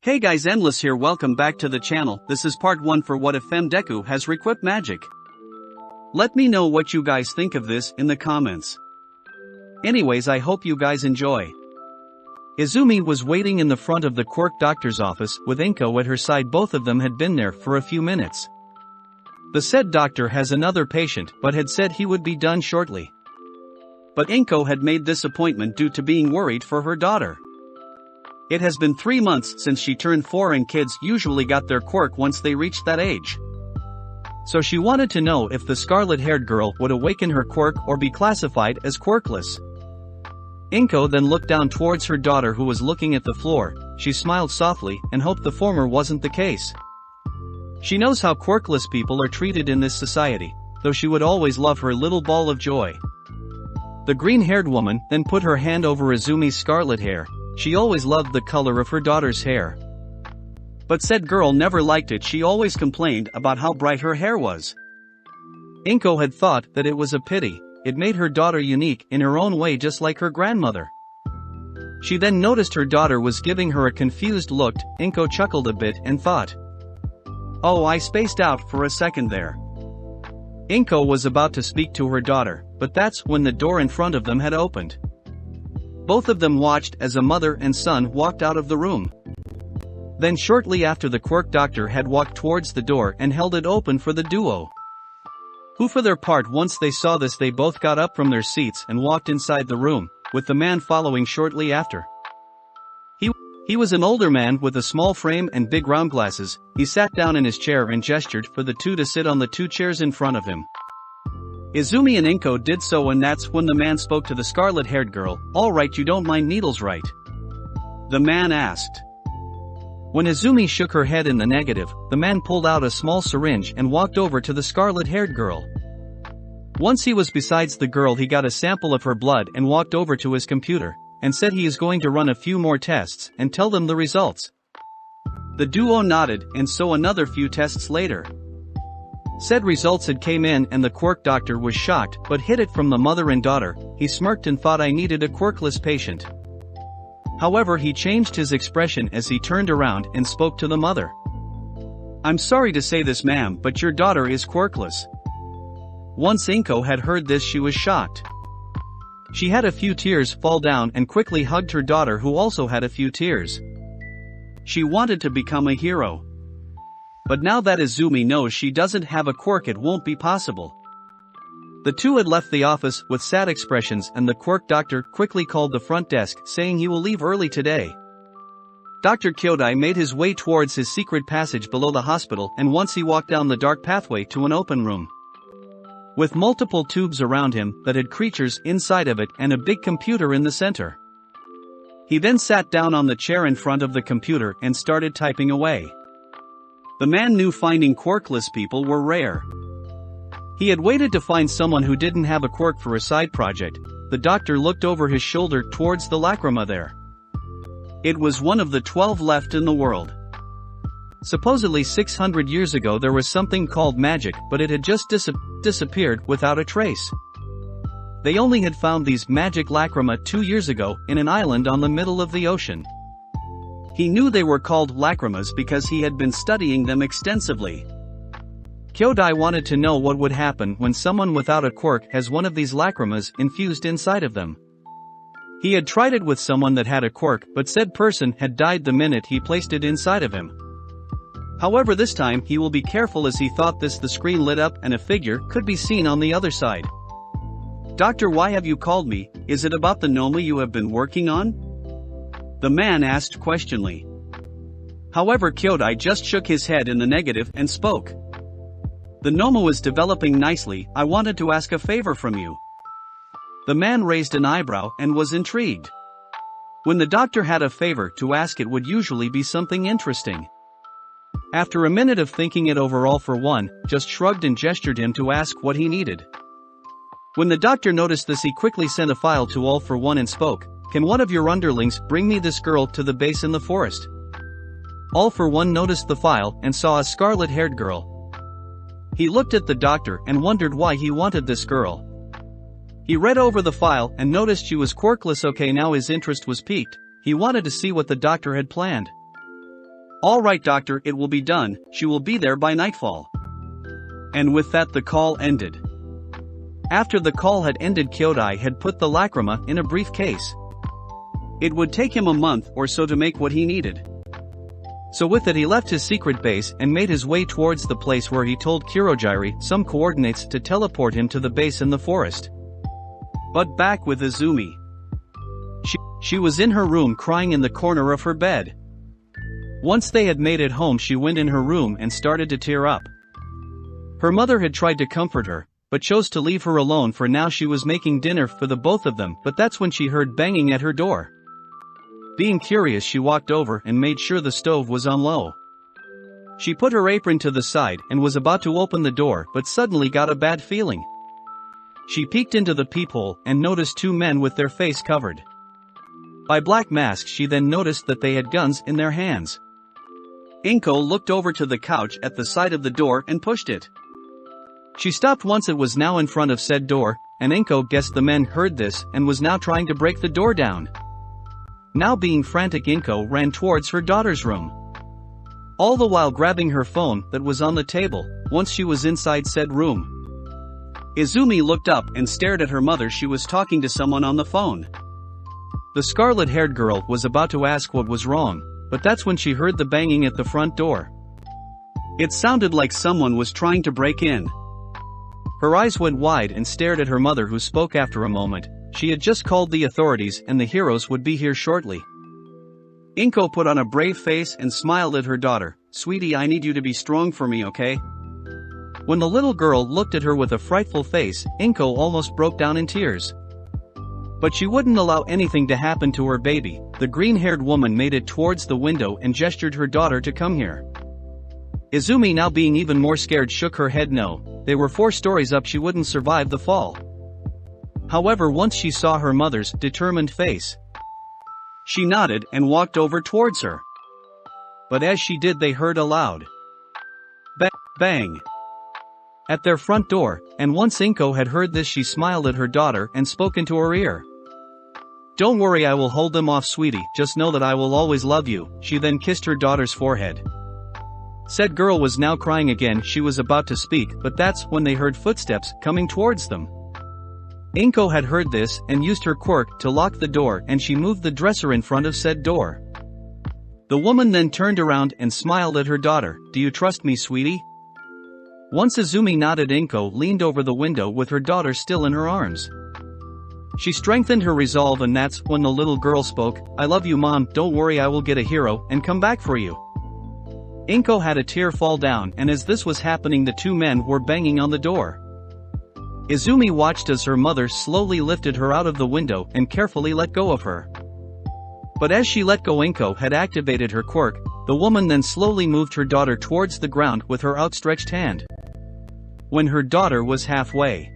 Hey guys, Endless here, welcome back to the channel. This is part 1 for what if Fem Deku has Requip magic. Let me know what you guys think of this in the comments. Anyways, I hope you guys enjoy. Izumi was waiting in the front of the quirk doctor's office with Inko at her side. Both of them had been there for a few minutes. The said doctor has another patient but had said he would be done shortly. But Inko had made this appointment due to being worried for her daughter. It has been 3 months since she turned 4 and kids usually got their quirk once they reached that age. So she wanted to know if the scarlet-haired girl would awaken her quirk or be classified as quirkless. Inko then looked down towards her daughter who was looking at the floor. She smiled softly and hoped the former wasn't the case. She knows how quirkless people are treated in this society, though she would always love her little ball of joy. The green-haired woman then put her hand over Izumi's scarlet hair. She always loved the color of her daughter's hair. But said girl never liked it. She always complained about how bright her hair was. Inko had thought that it was a pity. It made her daughter unique in her own way, just like her grandmother. She then noticed her daughter was giving her a confused look. Inko chuckled a bit and thought, "Oh, I spaced out for a second there." Inko was about to speak to her daughter, but that's when the door in front of them had opened. Both of them watched as a mother and son walked out of the room. Then shortly after, the quirk doctor had walked towards the door and held it open for the duo. Who for their part, once they saw this, they both got up from their seats and walked inside the room, with the man following shortly after. He was an older man with a small frame and big round glasses. He sat down in his chair and gestured for the two to sit on the 2 chairs in front of him. Izumi and Inko did so, and that's when the man spoke to the scarlet-haired girl. "All right, you don't mind needles, right?" the man asked. When Izumi shook her head in the negative, the man pulled out a small syringe and walked over to the scarlet-haired girl. Once he was beside the girl, he got a sample of her blood and walked over to his computer, and said he is going to run a few more tests and tell them the results. The duo nodded, and so another few tests later. Said results had came in, and the quirk doctor was shocked but hid it from the mother and daughter. He smirked and thought, "I needed a quirkless patient." However, he changed his expression as he turned around and spoke to the mother. "I'm sorry to say this, ma'am, but your daughter is quirkless." Once Inko had heard this, she was shocked. She had a few tears fall down and quickly hugged her daughter, who also had a few tears. She wanted to become a hero. But now that Izumi knows she doesn't have a quirk, it won't be possible. The two had left the office with sad expressions, and the quirk doctor quickly called the front desk, saying he will leave early today. Dr. Kyodai made his way towards his secret passage below the hospital, and once he walked down the dark pathway to an open room with multiple tubes around him that had creatures inside of it and a big computer in the center. He then sat down on the chair in front of the computer and started typing away. The man knew finding quirkless people were rare. He had waited to find someone who didn't have a quirk for a side project. The doctor looked over his shoulder towards the lacrima there. It was one of the 12 left in the world. Supposedly 600 years ago there was something called magic, but it had just disappeared without a trace. They only had found these magic lacrima 2 years ago in an island on the middle of the ocean. He knew they were called lacrimas because he had been studying them extensively. Kyodai wanted to know what would happen when someone without a quirk has one of these lacrimas infused inside of them. He had tried it with someone that had a quirk, but said person had died the minute he placed it inside of him. However, this time he will be careful, as he thought this. The screen lit up and a figure could be seen on the other side. "Doctor, why have you called me? Is it about the Noma you have been working on?" the man asked questioningly. However, Kyodai just shook his head in the negative and spoke. "The Noma was developing nicely. I wanted to ask a favor from you." The man raised an eyebrow and was intrigued. When the doctor had a favor to ask, it would usually be something interesting. After a minute of thinking it over, All for One just shrugged and gestured him to ask what he needed. When the doctor noticed this, he quickly sent a file to All for One and spoke. "Can one of your underlings bring me this girl to the base in the forest?" All for One noticed the file and saw a scarlet-haired girl. He looked at the doctor and wondered why he wanted this girl. He read over the file and noticed she was quirkless. Okay, now his interest was piqued. He wanted to see what the doctor had planned. Alright doctor, it will be done, she will be there by nightfall. And with that the call ended. After the call had ended, Kyodai had put the lacrima in a briefcase. It would take him a month or so to make what he needed. So with it he left his secret base and made his way towards the place where he told Kurogiri some coordinates to teleport him to the base in the forest. But back with Izumi. She was in her room crying in the corner of her bed. Once they had made it home, she went in her room and started to tear up. Her mother had tried to comfort her, but chose to leave her alone for now. She was making dinner for the both of them, but that's when she heard banging at her door. Being curious, she walked over and made sure the stove was on low. She put her apron to the side and was about to open the door, but suddenly got a bad feeling. She peeked into the peephole and noticed two men with their face covered by black masks. She then noticed that they had guns in their hands. Inko looked over to the couch at the side of the door and pushed it. She stopped once it was now in front of said door, and Inko guessed the men heard this and was now trying to break the door down. Now being frantic, Inko ran towards her daughter's room, all the while grabbing her phone that was on the table. Once she was inside said room, Izumi looked up and stared at her mother. She was talking to someone on the phone. The scarlet-haired girl was about to ask what was wrong, but that's when she heard the banging at the front door. It sounded like someone was trying to break in. Her eyes went wide and stared at her mother, who spoke after a moment. She had just called the authorities and the heroes would be here shortly. Inko put on a brave face and smiled at her daughter. Sweetie, I need you to be strong for me, okay? When the little girl looked at her with a frightful face, Inko almost broke down in tears. But she wouldn't allow anything to happen to her baby. The green-haired woman made it towards the window and gestured her daughter to come here. Izumi, now being even more scared, shook her head no. They were 4 stories up, she wouldn't survive the fall. However, once she saw her mother's determined face, she nodded and walked over towards her. But as she did, they heard a loud bang at their front door, and once Inko had heard this, she smiled at her daughter and spoke into her ear. Don't worry, I will hold them off, sweetie, just know that I will always love you. She then kissed her daughter's forehead. Said girl was now crying again. She was about to speak, but that's when they heard footsteps coming towards them. Inko had heard this and used her quirk to lock the door, and she moved the dresser in front of said door. The woman then turned around and smiled at her daughter. Do you trust me, sweetie? Once Izumi nodded, Inko leaned over the window with her daughter still in her arms. She strengthened her resolve, and that's when the little girl spoke. I love you, Mom, don't worry, I will get a hero and come back for you. Inko had a tear fall down, and as this was happening, the 2 men were banging on the door. Izumi watched as her mother slowly lifted her out of the window and carefully let go of her. But as she let go, Inko had activated her quirk. The woman then slowly moved her daughter towards the ground with her outstretched hand. When her daughter was halfway,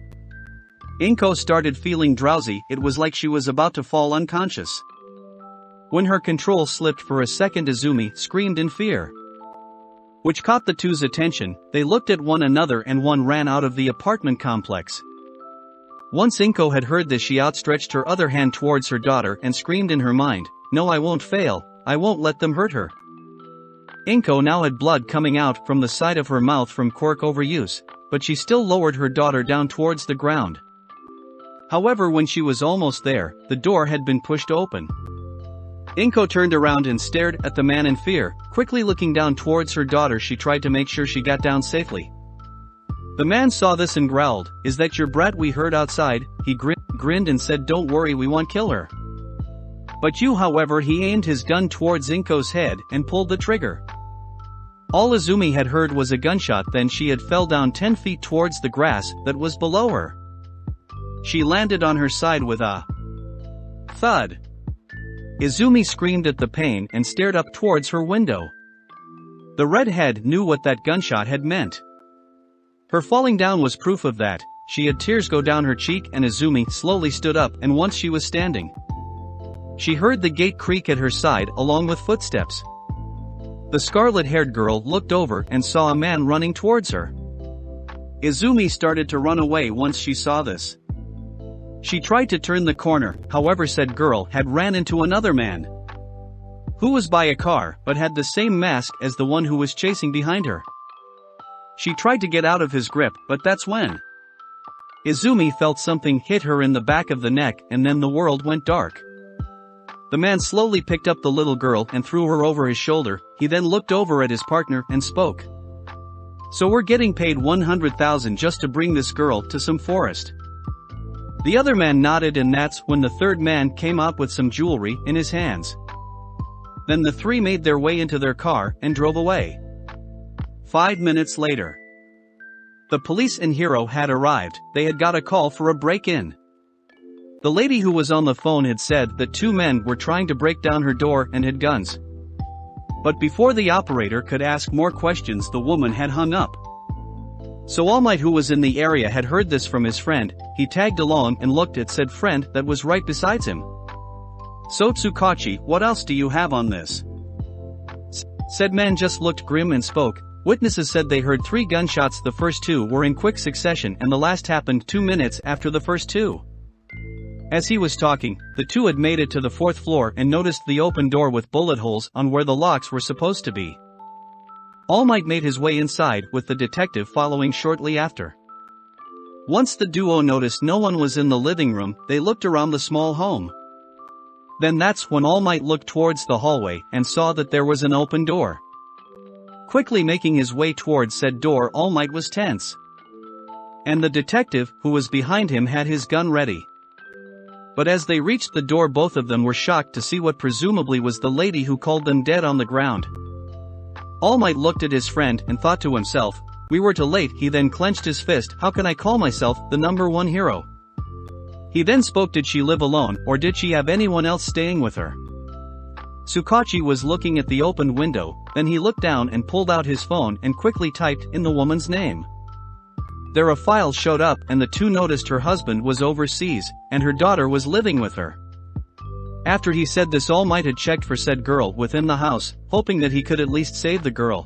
Inko started feeling drowsy. It was like she was about to fall unconscious. When her control slipped for a second, Izumi screamed in fear, which caught the 2's attention. They looked at one another and one ran out of the apartment complex. Once Inko had heard this, she outstretched her other hand towards her daughter and screamed in her mind, no, I won't fail, I won't let them hurt her. Inko now had blood coming out from the side of her mouth from quirk overuse, but she still lowered her daughter down towards the ground. However, when she was almost there, the door had been pushed open. Inko turned around and stared at the man in fear. Quickly looking down towards her daughter, she tried to make sure she got down safely. The man saw this and growled, is that your brat we heard outside? He grinned and said, don't worry, we won't kill her. But you, however, he aimed his gun towards Inko's head and pulled the trigger. All Izumi had heard was a gunshot, then she had fell down 10 feet towards the grass that was below her. She landed on her side with a thud. Izumi screamed at the pain and stared up towards her window. The redhead knew what that gunshot had meant. Her falling down was proof of that. She had tears go down her cheek, and Izumi slowly stood up, and once she was standing, she heard the gate creak at her side along with footsteps. The scarlet-haired girl looked over and saw a man running towards her. Izumi started to run away once she saw this. She tried to turn the corner, however said girl had ran into another man, who was by a car but had the same mask as the one who was chasing behind her. She tried to get out of his grip, but that's when Izumi felt something hit her in the back of the neck, and then the world went dark. The man slowly picked up the little girl and threw her over his shoulder. He then looked over at his partner and spoke. "So we're getting paid 100,000 just to bring this girl to some forest." The other man nodded, and that's when the third man came out with some jewelry in his hands. Then the three made their way into their car and drove away. 5 minutes later, the police and Hiro had arrived. They had got a call for a break-in. The lady who was on the phone had said that 2 men were trying to break down her door and had guns. But before the operator could ask more questions, the woman had hung up. So All Might, who was in the area, had heard this from his friend. He tagged along and looked at said friend that was right beside him. "So Tsukachi, what else do you have on this?" Said man just looked grim and spoke. "Witnesses said they heard 3 gunshots. The first 2 were in quick succession and the last happened 2 minutes after the first 2. As he was talking, the 2 had made it to the 4th floor and noticed the open door with bullet holes on where the locks were supposed to be. All Might made his way inside, with the detective following shortly after. Once the duo noticed no one was in the living room, they looked around the small home. Then that's when All Might looked towards the hallway and saw that there was an open door. Quickly making his way towards said door, All Might was tense. And the detective, who was behind him, had his gun ready. But as they reached the door, both of them were shocked to see what presumably was the lady who called them dead on the ground. All Might looked at his friend and thought to himself, "We were too late." He then clenched his fist. "How can I call myself the #1 hero?" He then spoke. "Did she live alone, or did she have anyone else staying with her?" Tsukachi was looking at the open window, then he looked down and pulled out his phone and quickly typed in the woman's name. There a file showed up, and the 2 noticed her husband was overseas, and her daughter was living with her. After he said this, All Might had checked for said girl within the house, hoping that he could at least save the girl.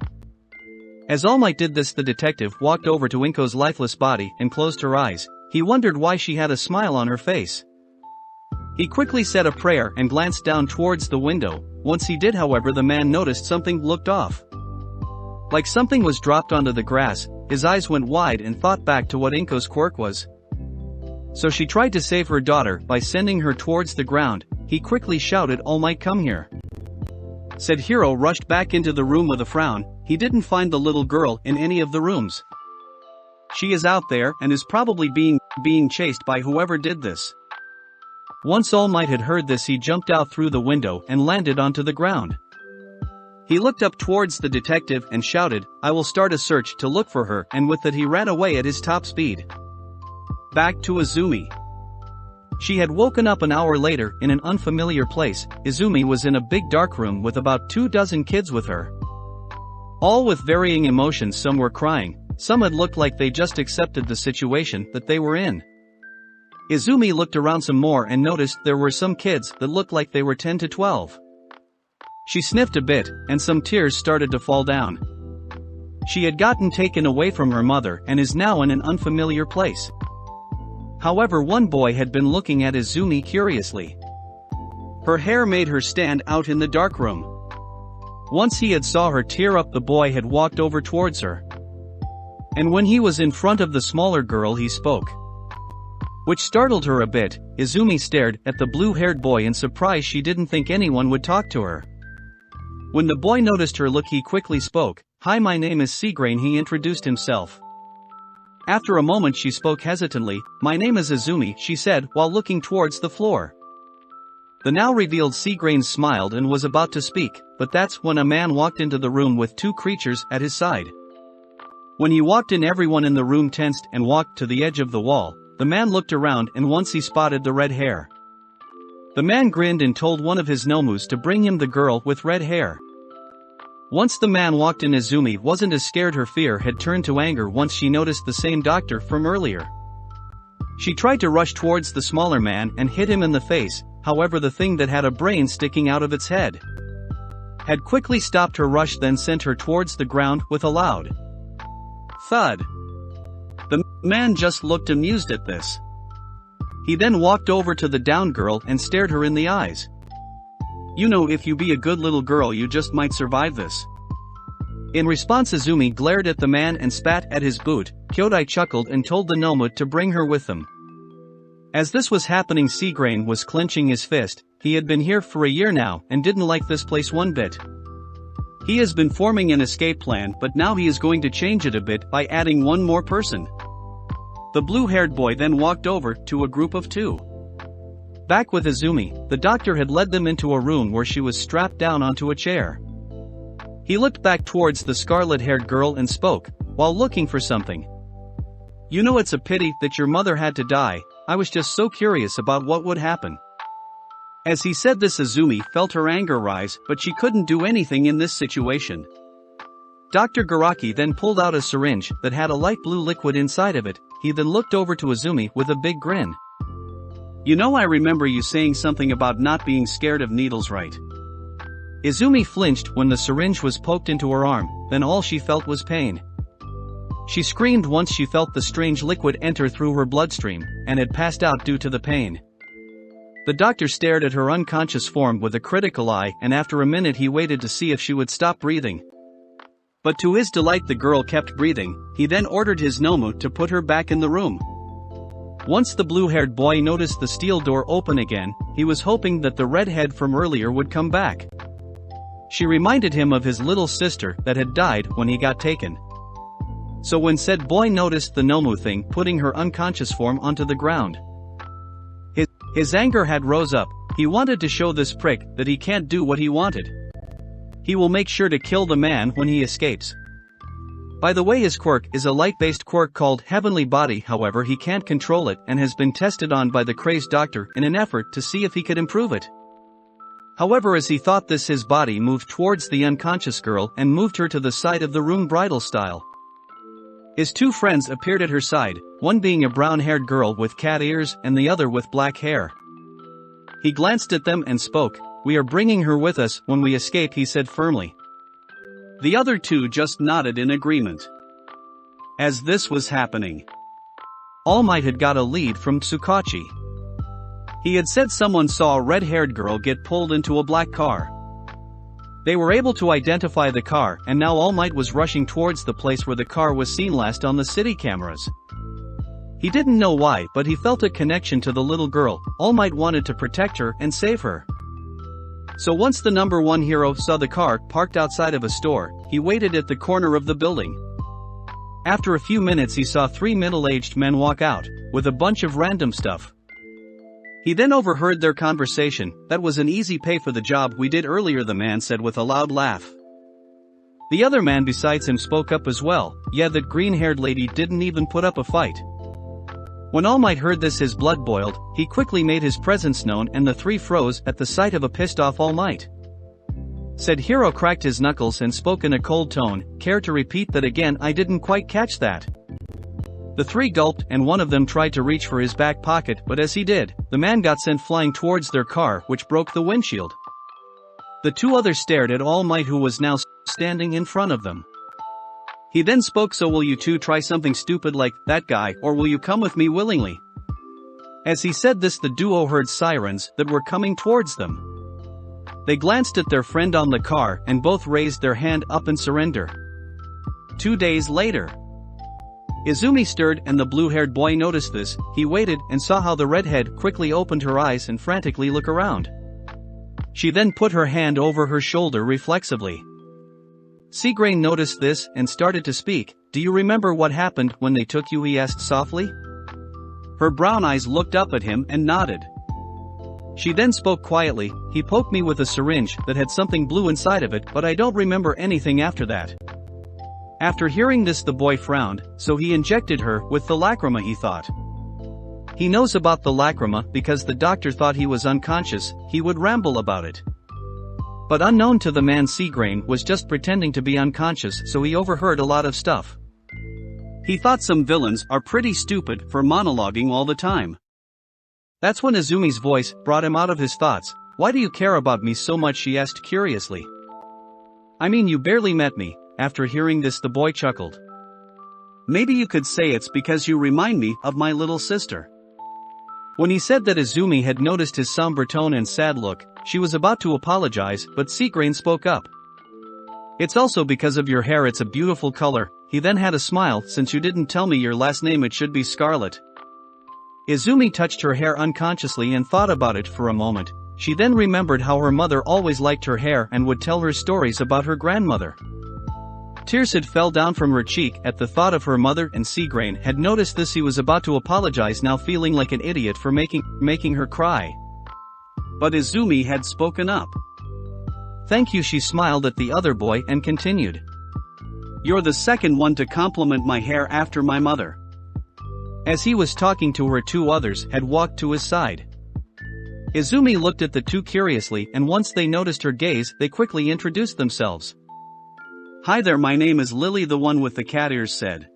As All Might did this, the detective walked over to Inko's lifeless body and closed her eyes. He wondered why she had a smile on her face. He quickly said a prayer and glanced down towards the window. Once he did, however, the man noticed something looked off. Like something was dropped onto the grass. His eyes went wide and thought back to what Inko's quirk was. So she tried to save her daughter by sending her towards the ground. He quickly shouted, "All Might, come here." Said hero rushed back into the room with a frown. He didn't find the little girl in any of the rooms. She is out there and is probably being chased by whoever did this. Once All Might had heard this, he jumped out through the window and landed onto the ground. He looked up towards the detective and shouted, "I will start a search to look for her," and with that he ran away at his top speed. Back to Izumi. She had woken up an hour later in an unfamiliar place. Izumi was in a big dark room with about 24 kids with her. All with varying emotions. Some were crying, some had looked like they just accepted the situation that they were in. Izumi looked around some more and noticed there were some kids that looked like they were 10 to 12. She sniffed a bit, and some tears started to fall down. She had gotten taken away from her mother and is now in an unfamiliar place. However, one boy had been looking at Izumi curiously. Her hair made her stand out in the dark room. Once he had saw her tear up, the boy had walked over towards her. And when he was in front of the smaller girl, he spoke, which startled her a bit. Izumi stared at the blue-haired boy in surprise. She didn't think anyone would talk to her. When the boy noticed her look, he quickly spoke, "Hi, my name is Seagrain." He introduced himself. After a moment she spoke hesitantly, "My name is Izumi," she said while looking towards the floor. The now revealed Seagrain smiled and was about to speak, but that's when a man walked into the room with 2 creatures at his side. When he walked in, everyone in the room tensed and walked to the edge of the wall. The man looked around and once he spotted the red hair. The man grinned and told one of his nomus to bring him the girl with red hair. Once the man walked in, Izumi wasn't as scared. Her fear had turned to anger once she noticed the same doctor from earlier. She tried to rush towards the smaller man and hit him in the face. However, the thing that had a brain sticking out of its head had quickly stopped her rush, then sent her towards the ground with a loud thud. The man just looked amused at this. He then walked over to the down girl and stared her in the eyes. You know, if you be a good little girl you just might survive this." In response, Izumi glared at the man and spat at his boot. Kyodai chuckled and told the Nomu to bring her with them. As this was happening, Seagrain was clenching his fist. He had been here for a year now and didn't like this place one bit. He has been forming an escape plan, but now he is going to change it a bit by adding one more person. The blue-haired boy then walked over to a group of 2. Back with Izumi, the doctor had led them into a room where she was strapped down onto a chair. He looked back towards the scarlet-haired girl and spoke, while looking for something. "You know, it's a pity that your mother had to die. I was just so curious about what would happen." As he said this, Izumi felt her anger rise, but she couldn't do anything in this situation. Dr. Garaki then pulled out a syringe that had a light blue liquid inside of it. He then looked over to Izumi with a big grin. "You know, I remember you saying something about not being scared of needles, right?" Izumi flinched when the syringe was poked into her arm, then all she felt was pain. She screamed once she felt the strange liquid enter through her bloodstream, and had passed out due to the pain. The doctor stared at her unconscious form with a critical eye, and after a minute he waited to see if she would stop breathing. But to his delight the girl kept breathing. He then ordered his Nomu to put her back in the room. Once the blue-haired boy noticed the steel door open again, he was hoping that the redhead from earlier would come back. She reminded him of his little sister that had died when he got taken. So when said boy noticed the Nomu thing putting her unconscious form onto the ground, his anger had rose up. He wanted to show this prick that he can't do what he wanted. He will make sure to kill the man when he escapes. By the way, his quirk is a light-based quirk called Heavenly Body. However, he can't control it and has been tested on by the crazed doctor in an effort to see if he could improve it. However, as he thought this, his body moved towards the unconscious girl and moved her to the side of the room bridal style. His 2 friends appeared at her side, one being a brown-haired girl with cat ears and the other with black hair. He glanced at them and spoke. "We are bringing her with us when we escape," he said firmly. The other 2 just nodded in agreement. As this was happening, All Might had got a lead from Tsukachi. He had said someone saw a red-haired girl get pulled into a black car. They were able to identify the car, and now All Might was rushing towards the place where the car was seen last on the city cameras. He didn't know why, but he felt a connection to the little girl. All Might wanted to protect her and save her. So once the number 1 hero saw the car parked outside of a store, he waited at the corner of the building. After a few minutes he saw 3 middle-aged men walk out, with a bunch of random stuff. He then overheard their conversation. "That was an easy pay for the job we did earlier," the man said with a loud laugh. The other man besides him spoke up as well. "Yeah, that green-haired lady didn't even put up a fight." When All Might heard this, his blood boiled. He quickly made his presence known and the 3 froze at the sight of a pissed-off All Might. Said hero cracked his knuckles and spoke in a cold tone. "Care to repeat that again? I didn't quite catch that." The 3 gulped and one of them tried to reach for his back pocket, but as he did, the man got sent flying towards their car, which broke the windshield. The 2 others stared at All Might, who was now standing in front of them. He then spoke, "So will you 2 try something stupid like that guy, or will you come with me willingly?" As he said this, the duo heard sirens that were coming towards them. They glanced at their friend on the car and both raised their hand up in surrender. 2 days later, Izumi stirred and the blue-haired boy noticed this. He waited and saw how the redhead quickly opened her eyes and frantically looked around. She then put her hand over her shoulder reflexively. Seagrain noticed this and started to speak. "Do you remember what happened when they took you?" he asked softly. Her brown eyes looked up at him and nodded. She then spoke quietly. "He poked me with a syringe that had something blue inside of it, but I don't remember anything after that." After hearing this, the boy frowned. "So he injected her with the lacrima," he thought. He knows about the lacrima because the doctor thought he was unconscious. He would ramble about it. But unknown to the man, Seagrain was just pretending to be unconscious, so he overheard a lot of stuff. He thought some villains are pretty stupid for monologuing all the time. That's when Izumi's voice brought him out of his thoughts. "Why do you care about me so much?" she asked curiously. "I mean, you barely met me." After hearing this, the boy chuckled. "Maybe you could say it's because you remind me of my little sister." When he said that, Izumi had noticed his somber tone and sad look. She was about to apologize, but Seagrain spoke up. "It's also because of your hair, it's a beautiful color." He then had a smile. "Since you didn't tell me your last name, it should be Scarlet." Izumi touched her hair unconsciously and thought about it for a moment. She then remembered how her mother always liked her hair and would tell her stories about her grandmother. Tears had fell down from her cheek at the thought of her mother, and Seagrain had noticed this. He was about to apologize, now feeling like an idiot for making her cry. But Izumi had spoken up. "Thank you," she smiled at the other boy and continued. "You're the second one to compliment my hair after my mother." As he was talking to her, 2 others had walked to his side. Izumi looked at the 2 curiously, and once they noticed her gaze, they quickly introduced themselves. "Hi there, my name is Lily," the one with the cat ears said.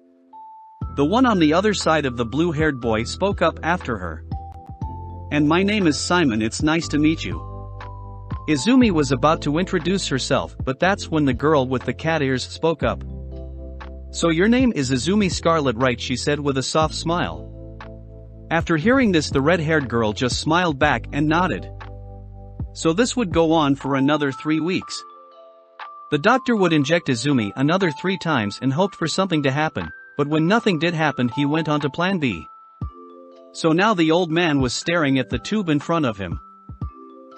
The one on the other side of the blue-haired boy spoke up after her. "And my name is Simon, it's nice to meet you." Izumi was about to introduce herself, but that's when the girl with the cat ears spoke up. "So your name is Izumi Scarlet, right?" she said with a soft smile. After hearing this, the red-haired girl just smiled back and nodded. So this would go on for another 3 weeks. The doctor would inject Izumi another 3 times and hoped for something to happen, but when nothing did happen, he went on to plan B. So now the old man was staring at the tube in front of him.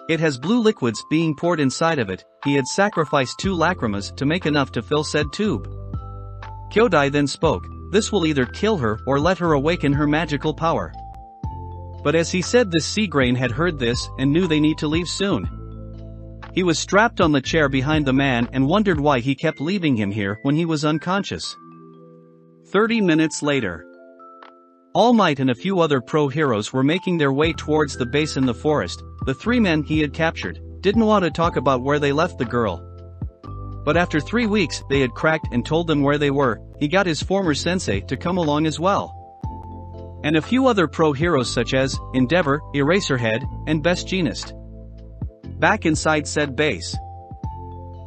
It has blue liquids being poured inside of it. He had sacrificed 2 lacrimas to make enough to fill said tube. Kyodai then spoke. "This will either kill her or let her awaken her magical power." But as he said this, Seagrain had heard this and knew they need to leave soon. He was strapped on the chair behind the man and wondered why he kept leaving him here when he was unconscious. 30 minutes later. All Might and a few other pro-heroes were making their way towards the base in the forest. The 3 men he had captured didn't want to talk about where they left the girl. But after 3 weeks, they had cracked and told them where they were. He got his former sensei to come along as well. And a few other pro-heroes such as Endeavor, Eraserhead, and Best Jeanist. Back inside said base.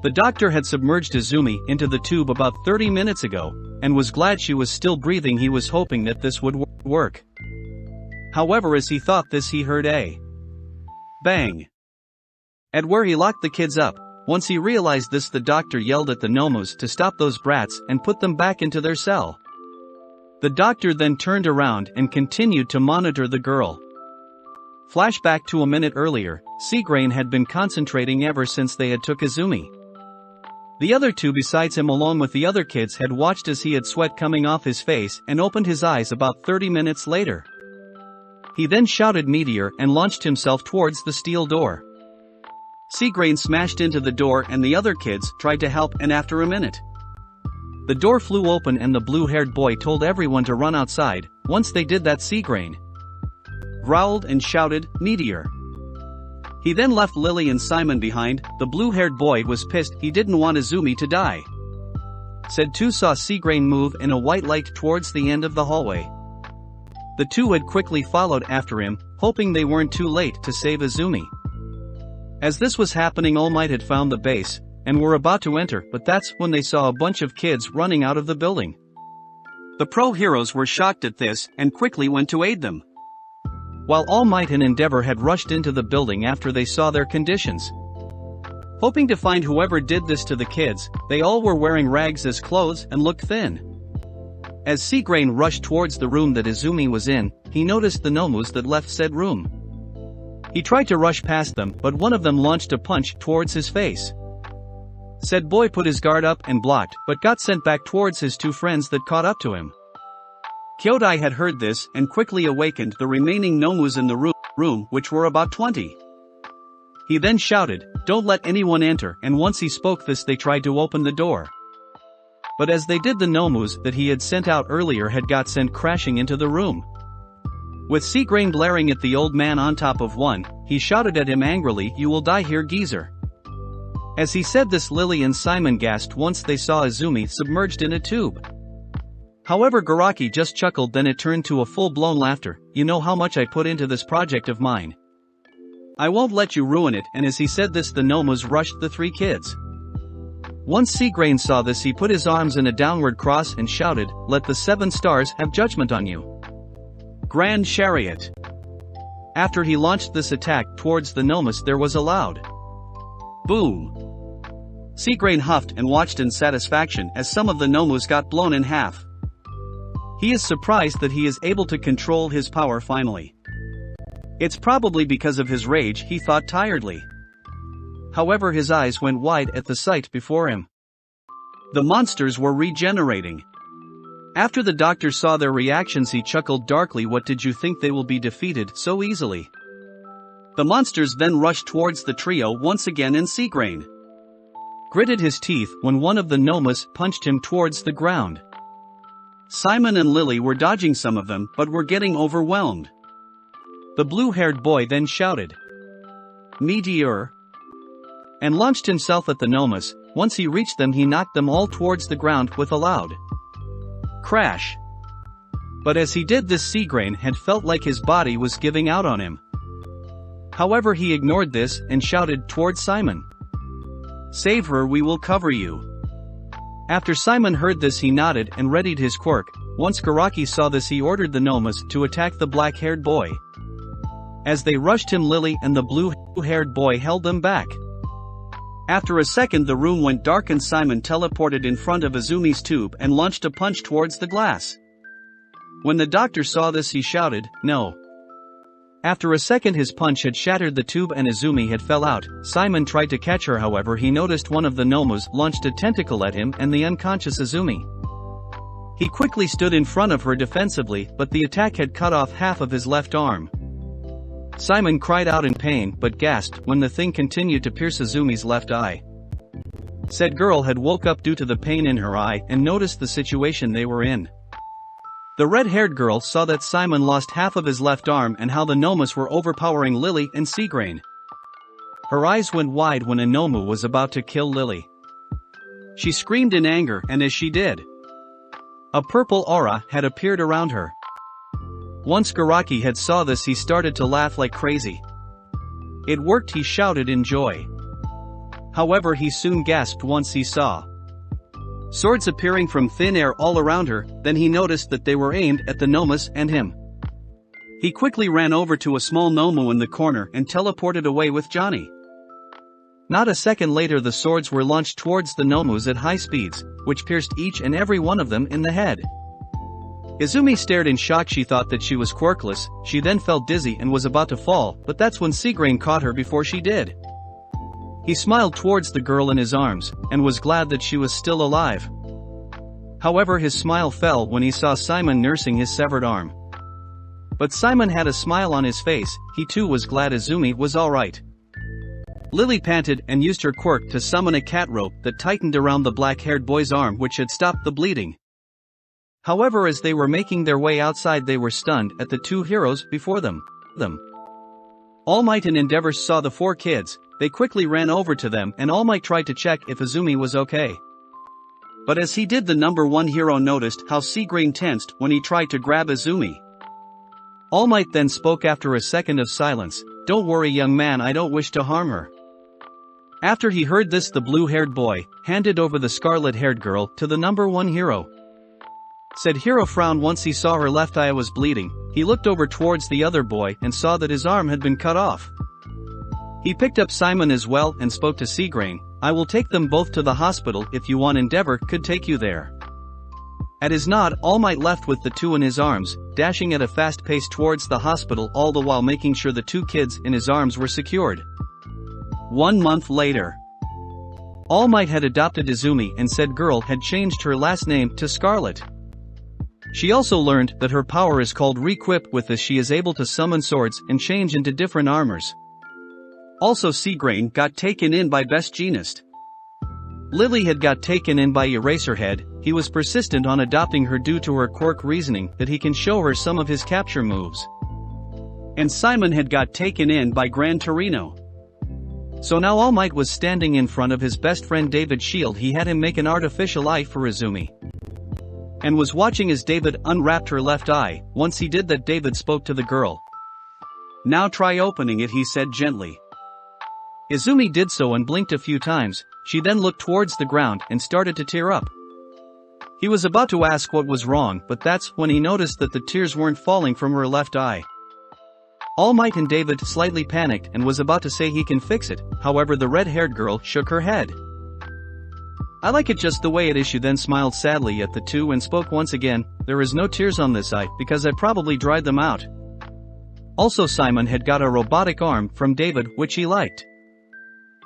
The doctor had submerged Izumi into the tube about 30 minutes ago, and was glad she was still breathing. He was hoping that this would work. However, as he thought this, he heard a bang at where he locked the kids up. Once he realized this, the doctor yelled at the Nomus to stop those brats and put them back into their cell. The doctor then turned around and continued to monitor the girl. Flashback to a minute earlier, Seagrain had been concentrating ever since they had took Izumi. The other 2 besides him along with the other kids had watched as he had sweat coming off his face and opened his eyes about 30 minutes later. He then shouted Meteor and launched himself towards the steel door. Seagrain smashed into the door and the other kids tried to help, and after a minute, the door flew open and the blue-haired boy told everyone to run outside. Once they did that, Seagrain growled and shouted, "Meteor." He then left Lily and Simon behind. The blue-haired boy was pissed. He didn't want Izumi to die. Said 2 saw Seagrain move in a white light towards the end of the hallway. The 2 had quickly followed after him, hoping they weren't too late to save Izumi. As this was happening, All Might had found the base and were about to enter, but that's when they saw a bunch of kids running out of the building. The pro-heroes were shocked at this and quickly went to aid them, while All Might and Endeavor had rushed into the building after they saw their conditions. Hoping to find whoever did this to the kids, they all were wearing rags as clothes and looked thin. As Seagrain rushed towards the room that Izumi was in, he noticed the Nomus that left said room. He tried to rush past them, but one of them launched a punch towards his face. Said boy put his guard up and blocked, but got sent back towards his 2 friends that caught up to him. Kyodai had heard this and quickly awakened the remaining Nomus in the room, which were about 20. He then shouted, "Don't let anyone enter," and once he spoke this, they tried to open the door. But as they did, the Nomus that he had sent out earlier had got sent crashing into the room. With Seagrain glaring at the old man on top of one, he shouted at him angrily, "You will die here, geezer." As he said this, Lily and Simon gasped once they saw Izumi submerged in a tube. However, Garaki just chuckled, then it turned to a full-blown laughter. "You know how much I put into this project of mine. I won't let you ruin it," and as he said this, the Nomus rushed the 3 kids. Once Seagrain saw this, he put his arms in a downward cross and shouted, "Let the 7 stars have judgment on you. Grand Chariot." After he launched this attack towards the Nomus, there was a loud boom. Seagrain huffed and watched in satisfaction as some of the Nomus got blown in half. He is surprised that he is able to control his power finally. It's probably because of his rage, he thought tiredly. However, his eyes went wide at the sight before him. The monsters were regenerating. After the doctor saw their reactions, he chuckled darkly. What did you think, they will be defeated so easily? The monsters then rushed towards the trio once again, and Seagrain gritted his teeth when one of the Nomus punched him towards the ground. Simon and Lily were dodging some of them but were getting overwhelmed. The blue-haired boy then shouted, "Meteor!" and launched himself at the Nomus. Once he reached them, he knocked them all towards the ground with a loud crash. But as he did this, Seagrain had felt like his body was giving out on him. However, he ignored this and shouted towards Simon, "Save her, we will cover you." After Simon heard this, he nodded and readied his quirk. Once Garaki saw this, he ordered the Nomus to attack the black-haired boy. As they rushed him, Lily and the blue-haired boy held them back. After a second, the room went dark and Simon teleported in front of Izumi's tube and launched a punch towards the glass. When the doctor saw this, he shouted, "No." After a second, his punch had shattered the tube and Izumi had fell out. Simon tried to catch her, however he noticed one of the Nomus launched a tentacle at him and the unconscious Izumi. He quickly stood in front of her defensively, but the attack had cut off half of his left arm. Simon cried out in pain but gasped when the thing continued to pierce Izumi's left eye. Said girl had woke up due to the pain in her eye and noticed the situation they were in. The red-haired girl saw that Simon lost half of his left arm and how the Nomus were overpowering Lily and Seagrain. Her eyes went wide when a Nomu was about to kill Lily. She screamed in anger, and as she did, a purple aura had appeared around her. Once Garaki had saw this, he started to laugh like crazy. It worked, he shouted in joy. However, he soon gasped once he saw swords appearing from thin air all around her. Then he noticed that they were aimed at the Nomus and him. He quickly ran over to a small Nomu in the corner and teleported away with Johnny. Not a second later, the swords were launched towards the Nomus at high speeds, which pierced each and every one of them in the head. Izumi stared in shock. She thought that she was quirkless. She then felt dizzy and was about to fall, but that's when Seagrain caught her before she did. He smiled towards the girl in his arms, and was glad that she was still alive. However, his smile fell when he saw Simon nursing his severed arm. But Simon had a smile on his face. He too was glad Izumi was alright. Lily panted and used her quirk to summon a cat rope that tightened around the black-haired boy's arm, which had stopped the bleeding. However, as they were making their way outside, they were stunned at the two heroes before them. All Might and Endeavor saw the four kids. They quickly ran over to them, and All Might tried to check if Izumi was okay. But as he did, the number one hero noticed how Seagrain tensed when he tried to grab Izumi. All Might then spoke after a second of silence, "Don't worry, young man, I don't wish to harm her." After he heard this, the blue-haired boy handed over the scarlet-haired girl to the number one hero. Said hero frowned once he saw her left eye was bleeding. He looked over towards the other boy and saw that his arm had been cut off. He picked up Simon as well and spoke to Seagrain, "I will take them both to the hospital if you want. Endeavor could take you there." At his nod, All Might left with the two in his arms, dashing at a fast pace towards the hospital, all the while making sure the two kids in his arms were secured. 1 month later, All Might had adopted Izumi, and said girl had changed her last name to Scarlet. She also learned that her power is called Requip. With this, she is able to summon swords and change into different armors. Also, Seagrain got taken in by Best Jeanist. Lily had got taken in by Eraserhead. He was persistent on adopting her due to her quirk, reasoning that he can show her some of his capture moves. And Simon had got taken in by Gran Torino. So now All Might was standing in front of his best friend David Shield. He had him make an artificial eye for Izumi, and was watching as David unwrapped her left eye. Once he did that, David spoke to the girl. "Now try opening it," he said gently. Izumi did so and blinked a few times. She then looked towards the ground and started to tear up. He was about to ask what was wrong, but that's when he noticed that the tears weren't falling from her left eye. All Might and David slightly panicked and was about to say he can fix it, however the red-haired girl shook her head. I like it just the way it is. She then smiled sadly at the two and spoke once again, there is no tears on this eye because I probably dried them out. Also Simon had got a robotic arm from David which he liked.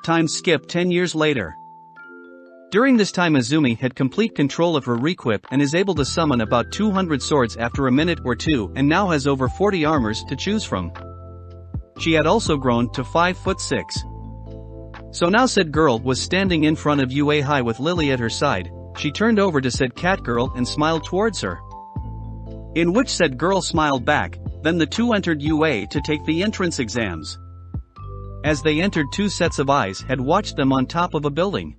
Time skip 10 years later. During this time Izumi had complete control of her Requip and is able to summon about 200 swords after a minute or two and now has over 40 armors to choose from. She had also grown to 5'6". So now said girl was standing in front of UA High with Lily at her side. She turned over to said cat girl and smiled towards her. In which said girl smiled back, then the two entered UA to take the entrance exams. As they entered, two sets of eyes had watched them on top of a building.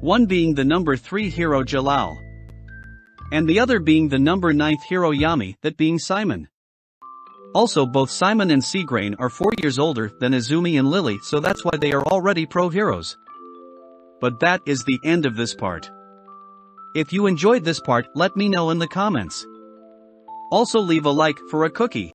One being the number 3 hero Jalal. And the other being the number 9th hero Yami, that being Simon. Also both Simon and Seagrain are 4 years older than Izumi and Lily, so that's why they are already pro heroes. But that is the end of this part. If you enjoyed this part, let me know in the comments. Also leave a like for a cookie.